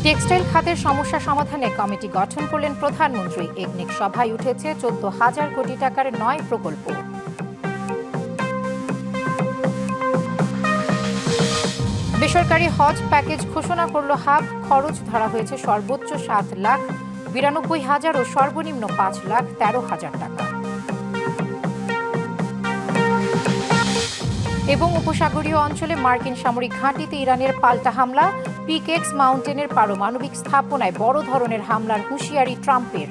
Textile খাতের সমস্যা সমাধানে কমিটি গঠন করলেন প্রধানমন্ত্রী। একনেক সভায় উঠেছে 14,000 কোটি টাকার 9 প্রকল্প। বেসরকারি হজ প্যাকেজ ঘোষণা করল হাব। খরচ ধরা হয়েছে সর্বোচ্চ 7,92,000 ও সর্বনিম্ন 5,13,000 টাকা। এবং উপসাগরীয় অঞ্চলে মার্কিন সামরিক ঘাঁটিতে ইরানের পাল্টা হামলা। পিকেক্স মাউন্টেনের পারমাণবিক স্থাপনায় বড় ধরনের হামলার হুঁশিয়ারি ট্রাম্পের।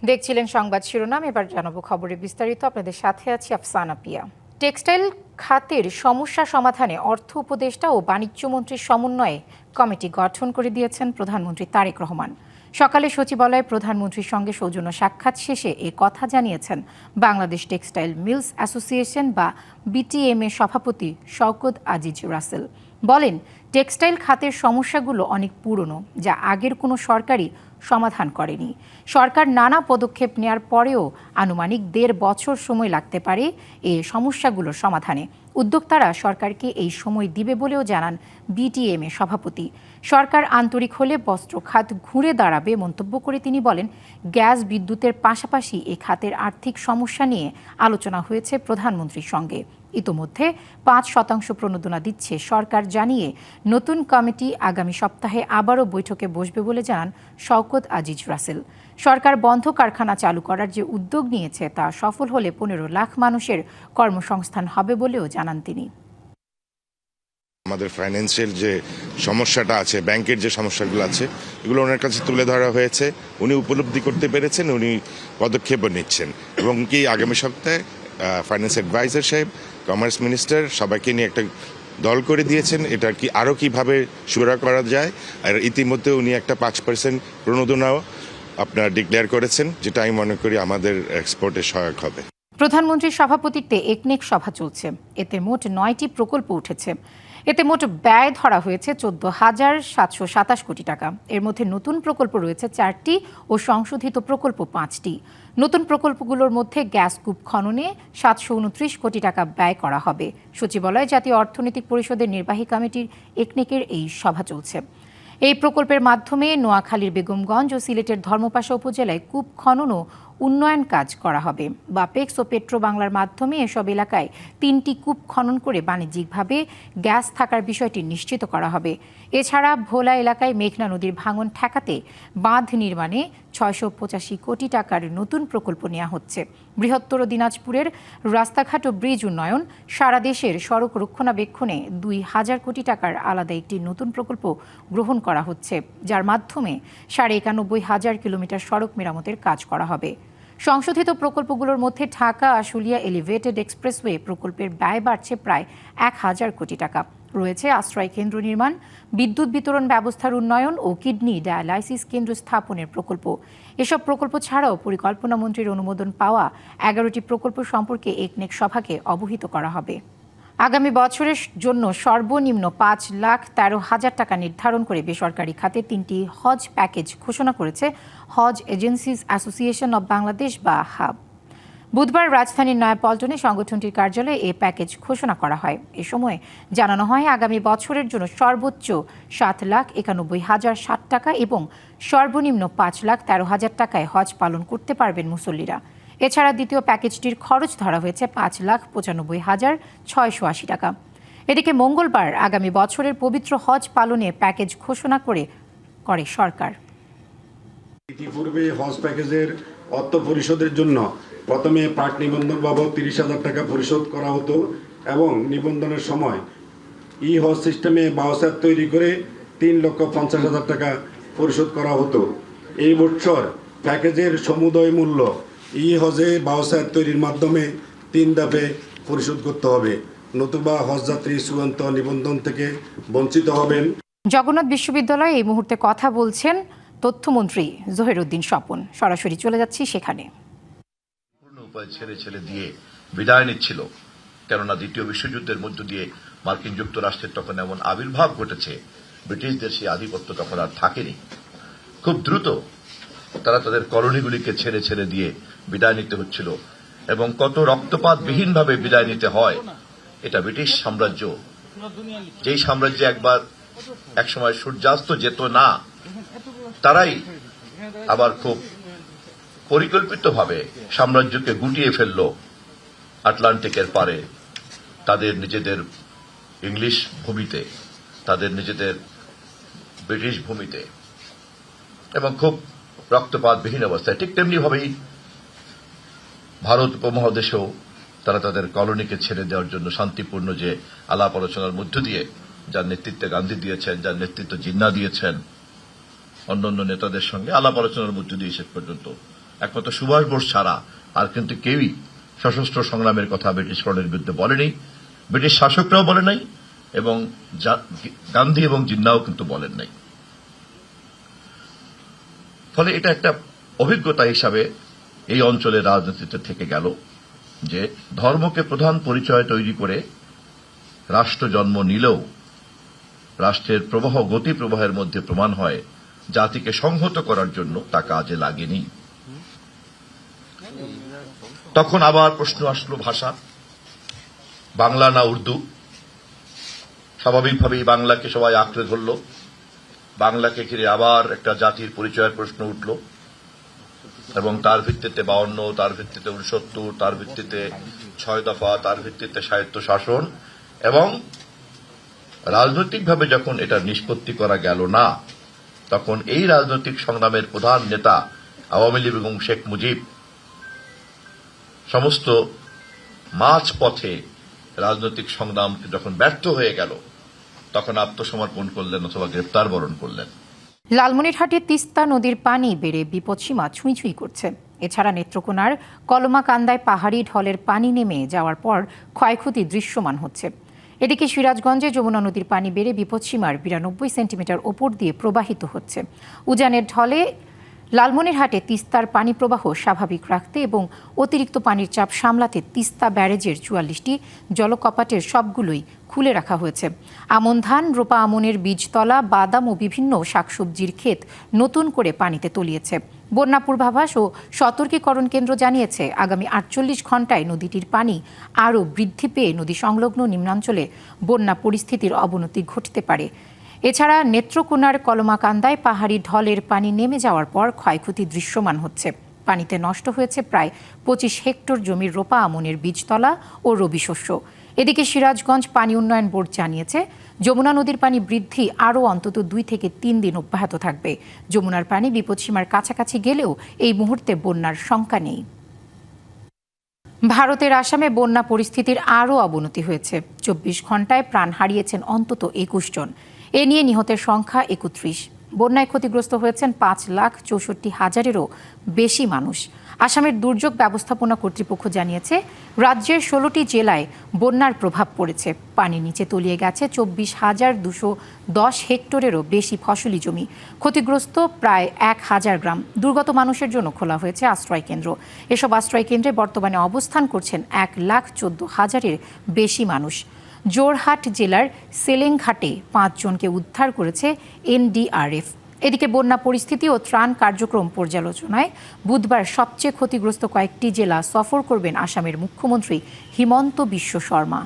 দেখছিলেন সংবাদ শিরোনাম, এবার জানাবো খবরের বিস্তারিত। আপনাদের সাথে আছি আফসানা পিয়া। টেক্সটাইল খাতের সমস্যা সমাধানে অর্থ উপদেষ্টা ও বাণিজ্যমন্ত্রীর সমন্বয়ে কমিটি গঠন করে দিয়েছেন প্রধানমন্ত্রী তারেক রহমান। সকালে সচিবালয়ে প্রধানমন্ত্রীর সঙ্গে সৌজন্য সাক্ষাৎ শেষে এ কথা জানিয়েছেন বাংলাদেশ টেক্সটাইল মিলস অ্যাসোসিয়েশন বা বিটিএম এর সভাপতি শওকত আজিজ রাসেল। বলেন, টেক্সটাইল খাতের সমস্যাগুলো অনেক পুরনো, যা আগের কোনো সরকারই সমাধান করেনি। সরকার নানা পদক্ষেপ নেওয়ার পরেও আনুমানিক 1.5 বছর সময় লাগতে পারে এই সমস্যাগুলোর সমাধানে। উদ্যোক্তারা সরকারকে এই সময় দিবে বলেও জানান বিটিএম এর সভাপতি। সরকার আন্তরিক হলে বস্ত্র খাত ঘুরে দাঁড়াবে মন্তব্য করে তিনি বলেন, গ্যাস বিদ্যুতের পাশাপাশি এ খাতের আর্থিক সমস্যা নিয়ে আলোচনা হয়েছে প্রধানমন্ত্রীর সঙ্গে। ইতোমধ্যে 5% প্রণোদনা দিচ্ছে সরকার জানিয়ে নতুন কমিটি আগামী সপ্তাহে আবারও বৈঠকে বসবে বলে জানান শওকত আজিজ রাসেল। সরকার বন্ধ কারখানা চালু করার যে উদ্যোগ নিয়েছে তা সফল হলে 15 লাখ মানুষের কর্মসংস্থান হবে বলেও জানান তিনি। আমাদের ফাইন্যান্সিয়াল যে সমস্যাটা আছে, ব্যাংকের যে সমস্যাগুলো আছে, এগুলো ওনার কাছে তুলে ধরা হয়েছে। উনি উপলব্ধি করতে পেরেছেন, উনি পদক্ষেপও নিচ্ছেন এবং কি আগামী সপ্তাহে ফাইন্যান্স অ্যাডভাইজার সাহেব, কমার্স মিনিস্টার সবাইকে নিয়ে একটা দল করে দিয়েছেন। এটা কি আরও কিভাবে সুরা করা যায়, আর ইতিমধ্যে উনি একটা 5% প্রণোদনাও আপনার ডিক্লেয়ার করেছেন, যেটা আমি মনে করি আমাদের এক্সপোর্টে সহায়ক হবে। প্রধানমন্ত্রীর সভাপতিত্বে একনেক সভা চলছে। এতে মোট 9টি প্রকল্প উঠেছে। এতে মোট ব্যয় ধরা হয়েছে 14,727 কোটি টাকা। এর মধ্যে নতুন প্রকল্প রয়েছে 4টি ও সংশোধিত প্রকল্প 5টি। নতুন প্রকল্পগুলোর মধ্যে গ্যাস কূপ খননে 729 কোটি টাকা ব্যয় করা হবে। সচিবালয় জাতীয় অর্থনৈতিক পরিষদের নির্বাহী কমিটির একনেকের এই সভা চলছে। এই প্রকল্পের মাধ্যমে নোয়াখালীর বেগমগঞ্জ ও সিলেটের ধর্মপাশা উপজেলায় কূপ খনন ও উন্নয়ন কাজ করা হবে। বাপেক্স ও পেট্রো বাংলার মাধ্যমে এসব এলাকায় 3টি কূপ খনন করে বাণিজ্যিকভাবে গ্যাস থাকার বিষয়টি নিশ্চিত করা হবে। এছাড়া ভোলা এলাকায় মেঘনা নদীর ভাঙন ঠেকাতে বাঁধ নির্মাণে 685 কোটি টাকার নতুন প্রকল্প নেওয়া হচ্ছে। বৃহত্তর দিনাজপুরের রাস্তাঘাট ও ব্রিজ উন্নয়ন, সারা দেশের সড়ক রক্ষণাবেক্ষণে 2,000 কোটি টাকার আলাদা একটি নতুন প্রকল্প গ্রহণ করা হচ্ছে, যার মাধ্যমে 91,500 কিলোমিটার সড়ক মেরামতের কাজ করা হবে। সংশোধিত প্রকল্পগুলোর মধ্যে ঢাকা আশুলিয়া এলিভেটেড এক্সপ্রেসওয়ে প্রকল্পের ব্যয় বাড়ছে প্রায় 1,000 কোটি টাকা। রয়েছে আশ্রয় কেন্দ্র নির্মাণ, বিদ্যুৎ বিতরণ ব্যবস্থার উন্নয়ন ও কিডনি ডায়ালাইসিস কেন্দ্র স্থাপনের প্রকল্প। এসব প্রকল্প ছাড়াও পরিকল্পনা মন্ত্রীর অনুমোদন পাওয়া 11টি প্রকল্প সম্পর্কে একনেক সভাকে অবহিত করা হবে। আগামী বছরের জন্য সর্বনিম্ন 5,13,000 টাকা নির্ধারণ করে বেসরকারি খাতে 3টি হজ প্যাকেজ ঘোষণা করেছে হজ এজেন্সিজ অ্যাসোসিয়েশন অব বাংলাদেশ বা হাব। বুধবার রাজধানীর নয়াপল্টনে সংগঠনটির কার্যালয়ে এই প্যাকেজ ঘোষণা করা হয়। এ সময় জানানো হয়, আগামী বছরের জন্য সর্বোচ্চ 7,91,060 টাকা এবং সর্বনিম্ন 5,13,000 টাকায় হজ পালন করতে পারবেন মুসল্লিরা। এছাড়া দ্বিতীয় প্যাকেজটির খরচ ধরা হয়েছে 5,95,680 টাকা। এদিকে মঙ্গলবার আগামী বছরের পবিত্র হজ পালনে প্যাকেজ ঘোষণা করে সরকার। ইতিপূর্বে হজ প্যাকেজের অর্থ পরিশোধের জন্য প্রথমে প্রাক নিবন্ধন বাবদ 30,000 টাকা পরিশোধ করা হতো এবং নিবন্ধনের সময় ই হজ সিস্টেমে বাউচার তৈরি করে 3,50,000 টাকা পরিশোধ করা হতো। এই বছর প্যাকেজের সমুদয় মূল্য ই হজে বাউচার তৈরির মাধ্যমে 3 ধাপে পরিশোধ করতে হবে, নতুবা হজযাত্রী চূড়ান্ত নিবন্ধন থেকে বঞ্চিত হবেন। জগন্নাথ বিশ্ববিদ্যালয়ে এই মুহূর্তে কথা বলছেন তথ্যমন্ত্রী জহিরুদ্দিন স্বপন। সরাসরি চলে যাচ্ছি সেখানে। উপায় ছেড়ে দিয়ে বিদায় নিচ্ছিল, কেননা দ্বিতীয় বিশ্বযুদ্ধের মধ্য দিয়ে মার্কিন যুক্তরাষ্ট্রের তখন এমন আবির্ভাব ঘটেছে, ব্রিটিশদের সেই আধিপত্য তখন আর থাকেনি। খুব দ্রুত তারা তাদের কলোনিগুলিকে ছেড়ে দিয়ে বিদায় নিতে হচ্ছিল এবং কত রক্তপাতবিহীনভাবে বিদায় নিতে হয়, এটা ব্রিটিশ সাম্রাজ্য যেই সাম্রাজ্য একসময় সূর্যাস্ত যেত না, তারাই আবার খুব পরিকল্পিতভাবে সাম্রাজ্যকে গুটিয়ে ফেলল আটলান্টিকের পারে, তাদের নিজেদের ইংলিশ ভূমিতে, তাদের নিজেদের ব্রিটিশ ভূমিতে, এবং খুব রক্তপাতবিহীন অবস্থায়। ঠিক তেমনিভাবেই ভারত উপমহাদেশেও তারা তাদের কলোনিকে ছেড়ে দেওয়ার জন্য শান্তিপূর্ণ যে আলাপ আলোচনার মধ্য দিয়ে, যার নেতৃত্বে গান্ধী দিয়েছেন, যার নেতৃত্ব জিন্না দিয়েছেন, অন্যান্য নেতাদের সঙ্গে আলাপ আলোচনার মধ্য দিয়ে শেষ পর্যন্ত একমাত্র সুভাষ বোস ছাড়া আর কিন্তু কেউই সশস্ত্র সংগ্রামের কথা ব্রিটিশ ফ্রন্টের বিরুদ্ধে বলেনি, ব্রিটিশ শাসকরাও বলে নাই, এবং গান্ধী এবং জিন্নাও কিন্তু বলেন নাই। ফলে এটা একটা অভিজ্ঞতা হিসাবে এই অঞ্চলের রাজনীতিতে থেকে গেল যে ধর্মকে প্রধান পরিচয় তৈরি করে রাষ্ট্র জন্ম নিলেও রাষ্ট্রের গতি প্রবাহের মধ্যে প্রমাণ হয় জাতিকে সংহত করার জন্য তা কাজে লাগেনি। তখন আবার প্রশ্ন আসলো ভাষা, বাংলা না উর্দু। স্বাভাবিকভাবেই বাংলাকে সবাই আঁকড়ে ধরল, বাংলাকে ঘিরে আবার একটা জাতির পরিচয়ের প্রশ্ন উঠল, এবং তার ভিত্তিতে 52, তার ভিত্তিতে 69, তার ভিত্তিতে 6 দফা, তার ভিত্তিতে স্বায়ত্ত শাসন, এবং রাজনৈতিকভাবে যখন এটা নিষ্পত্তি করা গেল না, তখন এই রাজনৈতিক সংগ্রামের প্রধান নেতা আওয়ামী লীগ এবং শেখ মুজিব সমস্ত মাঝপথে রাজনৈতিক সংগ্রাম যখন ব্যর্থ হয়ে গেল, তখন আত্মসমর্পণ করলেন অথবা গ্রেপ্তার বরণ করলেন। লালমনিরহাটে তিস্তা নদীর পানি বেড়ে বিপদসীমা ছুঁই ছুঁই করছে। এছাড়া নেত্রকোনার কলমাকান্দায় পাহাড়ি ঢলের পানি নেমে যাওয়ার পর ক্ষয়ক্ষতি দৃশ্যমান হচ্ছে। এদিকে সিরাজগঞ্জে যমুনা নদীর পানি বেড়ে বিপদসীমার 92 সেন্টিমিটার ওপর দিয়ে প্রবাহিত হচ্ছে। উজানের ঢলে লালমনিরহাটে তিস্তার পানি প্রবাহ স্বাভাবিক রাখতে এবং অতিরিক্ত পানির চাপ সামলাতে তিস্তা ব্যারেজের 44টি জলকপাটের সবগুলোই খুলে রাখা হয়েছে। আমন ধান, রোপা আমনের বীজতলা, বাদাম ও বিভিন্ন শাকসবজির ক্ষেত নতুন করে পানিতে তলিয়েছে। বন্যা পূর্বাভাস ও সতর্কীকরণ কেন্দ্র জানিয়েছে, আগামী 48 ঘণ্টায় নদীটির পানি আরও বৃদ্ধি পেয়ে নদী সংলগ্ন নিম্নাঞ্চলে বন্যা পরিস্থিতির অবনতি ঘটতে পারে। এছাড়া নেত্রকোনার কলমাকান্দায় পাহাড়ি ঢলের পানি নেমে যাওয়ার পর ক্ষয়ক্ষতি দৃশ্যমান হচ্ছে। পানিতে নষ্ট হয়েছে প্রায় 25 হেক্টর জমির রোপা আমনের বীজতলা ও রবি শস্য। এদিকে সিরাজগঞ্জ পানি উন্নয়ন বোর্ড জানিয়েছে, যমুনা নদীর পানি বৃদ্ধি আরও অন্তত 2 থেকে 3 দিন অব্যাহত থাকবে। যমুনার পানি বিপদসীমার কাছাকাছি গেলেও এই মুহূর্তে বন্যার শঙ্কা নেই। ভারতের আসামে বন্যা পরিস্থিতির আরও অবনতি হয়েছে। 24 ঘণ্টায় প্রাণ হারিয়েছেন অন্তত 21 জন। এ নিয়ে নিহতের সংখ্যা 31। বন্যায় ক্ষতিগ্রস্ত হয়েছেন 5,64,000-এরও বেশি মানুষ। আসামের দুর্যোগ ব্যবস্থাপনা কর্তৃপক্ষ জানিয়েছে, রাজ্যের 16টি জেলায় বন্যার প্রভাব পড়েছে। পানির নিচে তলিয়ে গেছে 24,210 হেক্টরেরও বেশি ফসলি জমি। ক্ষতিগ্রস্ত প্রায় 1,000 গ্রাম। দুর্গত মানুষের জন্য খোলা হয়েছে আশ্রয় কেন্দ্র। এসব আশ্রয় কেন্দ্রে বর্তমানে অবস্থান করছেন 1,14,000-এর বেশি মানুষ। জোরহাট জেলার সেলেংঘাটে 5 জনকে উদ্ধার করেছে এনডিআরএফ। এদিকে বন্যা পরিস্থিতি ও ত্রাণ কার্যক্রম পর্যালোচনায় বুধবার সবচেয়ে ক্ষতিগ্রস্ত কয়েকটি জেলা সফর করবেন আসামের মুখ্যমন্ত্রী হিমন্ত বিশ্ব শর্মা।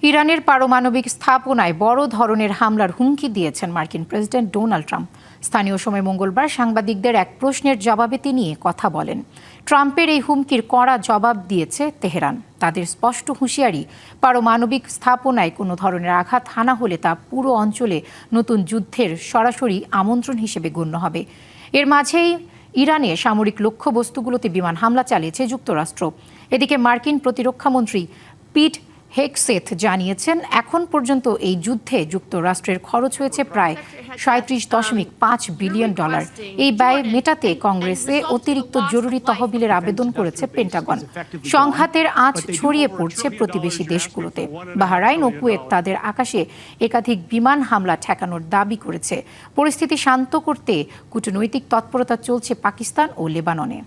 ইরানের পারমাণবিক স্থাপনায় বড় ধরনের হামলার হুমকি দিয়েছেন মার্কিন প্রেসিডেন্ট ডোনাল্ড ট্রাম্প। স্থানীয় সময় মঙ্গলবার সাংবাদিকদের এক প্রশ্নের জবাবে তিনি কথা বলেন। ট্রাম্পের এই হুমকির কড়া জবাব দিয়েছে তেহরান। তাদের স্পষ্ট হুঁশিয়ারি, পারমাণবিক স্থাপনায় কোনো ধরনের আঘাত হানা হলে তা পুরো অঞ্চলে নতুন যুদ্ধের সরাসরি আমন্ত্রণ হিসেবে গণ্য হবে। এর মাঝেই ইরানে সামরিক লক্ষ্যবস্তুগুলোতে বিমান হামলা চালিয়েছে যুক্তরাষ্ট্র। এদিকে মার্কিন প্রতিরক্ষামন্ত্রী পিট হেগসেথ জানিয়েছেন, এখন পর্যন্ত এই যুদ্ধে যুক্তরাষ্ট্রের খরচ হয়েছে প্রায় $37.5 বিলিয়ন। এই ব্যয় মেটাতে কংগ্রেসে অতিরিক্ত জরুরি তহবিলের আবেদন করেছে পেন্টাগন। সংঘাতের আঁচ ছড়িয়ে পড়ছে প্রতিবেশী দেশগুলোতে। বাহরাইন ও কুয়েত তাদের আকাশে একাধিক বিমান হামলা ঠেকানোর দাবি করেছে। পরিস্থিতি শান্ত করতে কূটনৈতিক তৎপরতা চলছে পাকিস্তান ও লেবাননে।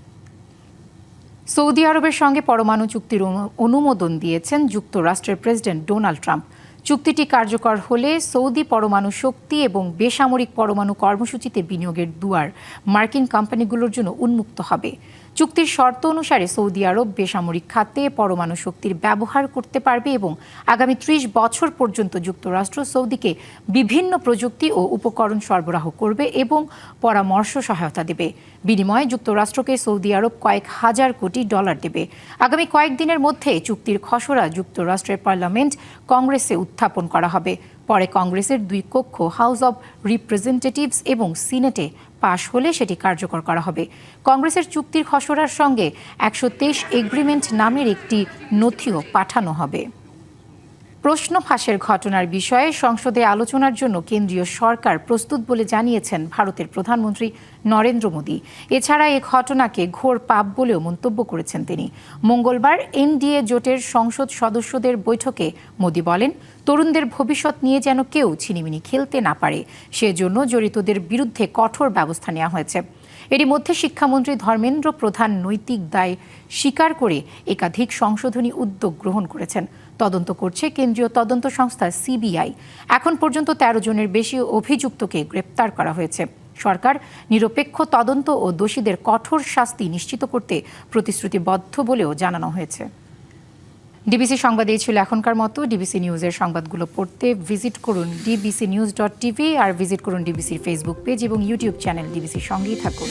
সৌদি আরবের সঙ্গে পরমাণু চুক্তির অনুমোদন দিয়েছেন যুক্তরাষ্ট্রের প্রেসিডেন্ট ডোনাল্ড ট্রাম্প। চুক্তিটি কার্যকর হলে সৌদি পরমাণু শক্তি এবং বেসামরিক পরমাণু কর্মসূচিতে বিনিয়োগের দুয়ার মার্কিন কোম্পানিগুলোর জন্য উন্মুক্ত হবে। চুক্তির শর্ত অনুসারে সৌদি আরব বেসামরিক খাতে পরমাণু শক্তির ব্যবহার করতে পারবে এবং আগামী ৩০ বছর পর্যন্ত যুক্তরাষ্ট্র সৌদিকে বিভিন্ন প্রযুক্তি ও উপকরণ সরবরাহ করবে এবং পরামর্শ সহায়তা দেবে। বিনিময়ে যুক্তরাষ্ট্রকে সৌদি আরব কয়েক হাজার কোটি ডলার দেবে। আগামী কয়েকদিনের মধ্যে চুক্তির খসড়া যুক্তরাষ্ট্রের পার্লামেন্ট কংগ্রেসে উত্থাপন করা হবে। পরে কংগ্রেসের ২ কক্ষ হাউস অব রিপ্রেজেন্টেটিভস এবং সিনেটে পাশ হলে সেটি কার্যকর করা হবে। কংগ্রেসের চুক্তির খসড়ার সঙ্গে ১২৩ এগ্রিমেন্ট নামের একটি নথিও পাঠানো হবে। প্রশ্ন ফাঁসের ঘটনার বিষয়ে সংসদে আলোচনার জন্য কেন্দ্রীয় সরকার প্রস্তুত বলে জানিয়েছেন ভারতের প্রধানমন্ত্রী নরেন্দ্র মোদী। এছাড়া এ ঘটনাকে ঘোর পাপ বলেও মন্তব্য করেছেন তিনি। মঙ্গলবার এনডিএ জোটের সংসদ সদস্যদের বৈঠকে মোদী বলেন, তরুণদের ভবিষ্যৎ নিয়ে যেন কেউ ছিনিমিনি খেলতে না পারে, সেজন্য জড়িতদের বিরুদ্ধে কঠোর ব্যবস্থা নেওয়া হয়েছে। এরই মধ্যে শিক্ষামন্ত্রী ধর্মেন্দ্র প্রধান নৈতিক দায় স্বীকার করে একাধিক সংশোধনী উদ্যোগ গ্রহণ করেছেন। তদন্ত করছে কেন্দ্রীয় তদন্ত সংস্থা সিবিআই। এখন পর্যন্ত ১৩ জনের বেশি অভিযুক্তকে গ্রেপ্তার করা হয়েছে। সরকার নিরপেক্ষ তদন্ত ও দোষীদের কঠোর শাস্তি নিশ্চিত করতে প্রতিশ্রুতিবদ্ধ বলেও জানানো হয়েছে। ডিবিসি সংবাদ এই ছিল এখনকার মতো। ডিবিসি নিউজের সংবাদগুলো পড়তে ভিজিট করুন dbcnews.tv আর ভিজিট করুন ডিবিসির ফেসবুক পেজ এবং ইউটিউব চ্যানেল ডিবিসির সঙ্গেই থাকুন।